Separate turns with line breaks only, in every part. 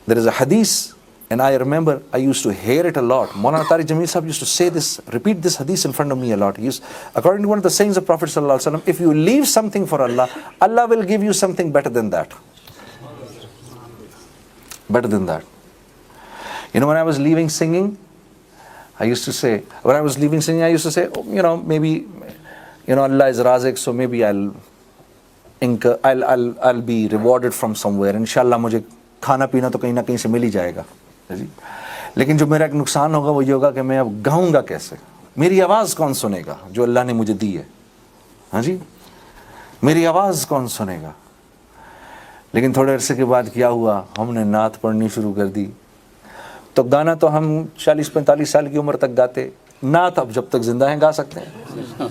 There is a hadith, and I remember I used to hear it a lot. Maulana Tariq Jameel Sahib used to say this, repeat this hadith in front of me a lot. According to one of the sayings of Prophet sallallahu alaihi wasallam, if you leave something for Allah, Allah will give you something better than that. Better than that. You know, when I was leaving singing, I used to say, oh, maybe, Allah is Razik, so maybe I'll be rewarded from somewhere. Inshallah, mujhe کھانا پینا تو کہیں نہ کہیں سے مل ہی جائے گا جی. لیکن جو میرا ایک نقصان ہوگا وہ یہ ہوگا کہ میں اب گاؤں گا کیسے, میری آواز کون سنے گا جو اللہ نے مجھے دی ہے, ہاں جی, میری آواز کون سنے گا. لیکن تھوڑے عرصے کے بعد کیا ہوا, ہم نے نعت پڑھنی شروع کر دی. تو گانا تو ہم 40-45 سال کی عمر تک گاتے, نعت اب جب تک زندہ ہیں گا سکتے ہیں. ہاں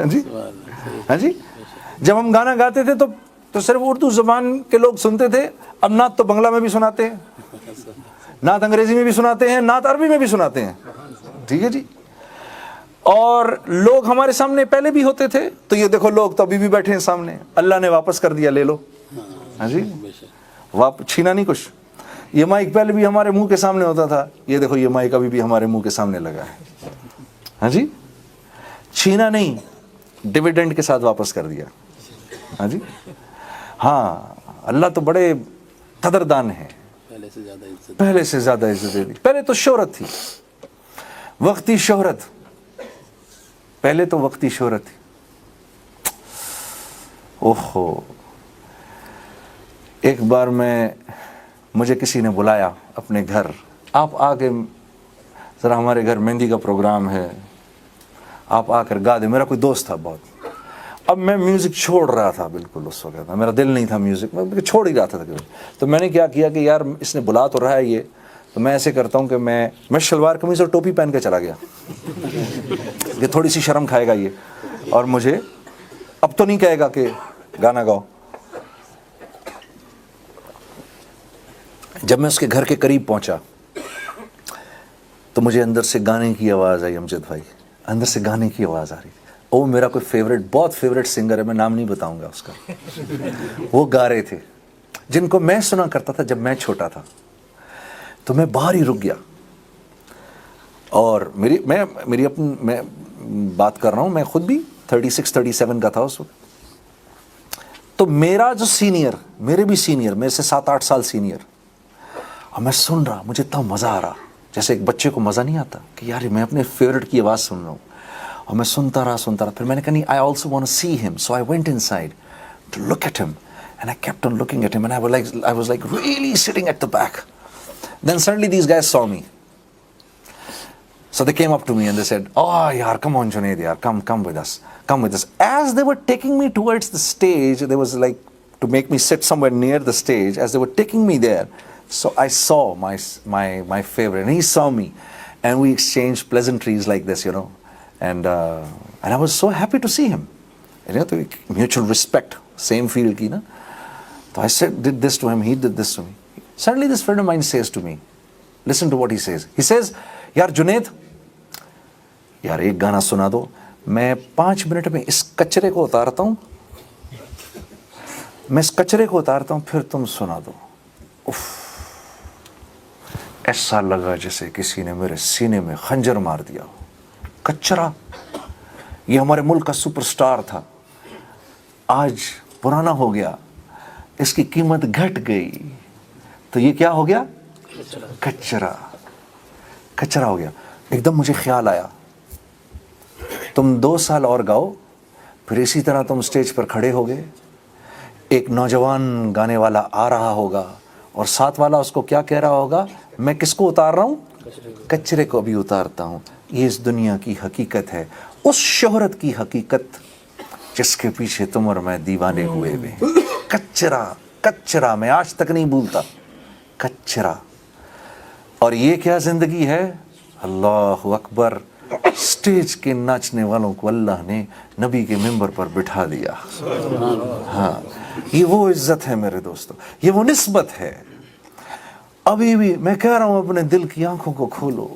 جی, ہاں جی. جب ہم گانا گاتے تھے تو صرف اردو زبان کے لوگ سنتے تھے. اب نعت تو بنگلہ میں بھی سناتے ہیں, نعت انگریزی میں بھی سناتے ہیں, نعت عربی میں بھی سناتے ہیں. ٹھیک ہے جی. اور لوگ ہمارے سامنے پہلے بھی ہوتے تھے, تو یہ دیکھو لوگ تو ابھی بھی بیٹھے ہیں سامنے, اللہ نے واپس کر دیا, لے لو. ہاں جی, چھینا نہیں کچھ. یہ مائک پہلے بھی ہمارے منہ کے سامنے ہوتا تھا, یہ دیکھو یہ مائک ابھی بھی ہمارے منہ کے سامنے لگا ہے. ہاں جی, چھینا نہیں, ڈیویڈنڈ کے ساتھ واپس کر دیا. ہاں جی. ہاں, اللہ تو بڑے قدردان ہیں, پہلے سے زیادہ عزت دے دی. پہلے تو شہرت تھی, وقتی شہرت, پہلے تو وقتی شہرت تھی. اوہو, ایک بار مجھے کسی نے بلایا اپنے گھر, آپ آ کے ذرا ہمارے گھر مہندی کا پروگرام ہے, آپ آ کر گا دیں. میرا کوئی دوست تھا بہت. اب میں میوزک چھوڑ رہا تھا بالکل, اس وقت میرا دل نہیں تھا میوزک, میں چھوڑ ہی رہا تھا. تو میں نے کیا کیا کہ یار اس نے بلا تو رہا ہے یہ, تو میں ایسے کرتا ہوں کہ میں شلوار قمیض اور ٹوپی پہن کے چلا گیا کہ تھوڑی سی شرم کھائے گا یہ, اور مجھے اب تو نہیں کہے گا کہ گانا گاؤ. جب میں اس کے گھر کے قریب پہنچا تو مجھے اندر سے گانے کی آواز آئی. امجد بھائی, اندر سے گانے کی آواز آ رہی تھی. وہ میرا کوئی فیوریٹ, بہت فیوریٹ سنگر ہے, میں نام نہیں بتاؤں گا اس کا. وہ گا رہے تھے جن کو میں سنا کرتا تھا جب میں چھوٹا تھا. تو میں باہر ہی رک گیا, اور میں بات کر رہا ہوں, میں خود بھی 36-37 کا تھا اس وقت. تو میرا جو سینئر, میرے بھی سینئر, میرے سے 7-8 سال سینئر, اور میں سن رہا, مجھے اتنا مزہ آ رہا جیسے ایک بچے کو مزہ نہیں آتا کہ یار میں اپنے فیوریٹ کی آواز سن رہا ہوں. اور میں سنتا رہا. پھر میں نے کہا نہیں, I also want to see him. So I went inside to look at him, and I kept on looking at him, and I was like really sitting at the back. Then suddenly these guys saw me. So they came up to me and they said, oh yaar, come on Junaid yaar, come with us. As they were taking me towards the stage, there was like to make me sit somewhere near the stage. As they were taking me there, so I saw my favorite, and he saw me, and we exchanged pleasantries like this, And I was so happy to see him. To mutual respect, same field ki na. So I did this to him, he did this to me. Suddenly this friend of mine says to me, listen to what he says. He says, yaar Junaid, yaar ek gana suna do. Main 5 minute mein is kachre ko utarta hu. میں اس کچرے کو اتارتا ہوں, پھر تم سنا دو. ایسا لگا جیسے کسی نے میرے سینے میں خنجر مار دیا. کچرا, یہ ہمارے ملک کا سپر سٹار تھا, آج پرانا ہو گیا, اس کی قیمت گھٹ گئی, تو یہ کیا ہو گیا؟ کچرا ہو گیا. ایک دم مجھے خیال آیا, تم 2 سال اور گاؤ, پھر اسی طرح تم اسٹیج پر کھڑے ہو گئے, ایک نوجوان گانے والا آ رہا ہوگا, اور ساتھ والا اس کو کیا کہہ رہا ہوگا, میں کس کو اتار رہا ہوں؟ کچرے کو بھی اتارتا ہوں. یہ اس دنیا کی حقیقت ہے, اس شہرت کی حقیقت جس کے پیچھے تم اور میں دیوانے ہوئے ہوئے. کچرا میں آج تک نہیں بھولتا, کچرا. اور یہ کیا زندگی ہے؟ اللہ اکبر. اسٹیج کے ناچنے والوں کو اللہ نے نبی کے ممبر پر بٹھا دیا. ہاں, یہ وہ عزت ہے میرے دوستو, یہ وہ نسبت ہے. ابھی بھی میں کہہ رہا ہوں, اپنے دل کی آنکھوں کو کھولو,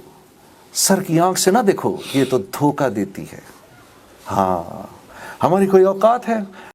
سر کی آنکھ سے نہ دیکھو, یہ تو دھوکہ دیتی ہے. ہاں, ہماری کوئی اوقات ہے؟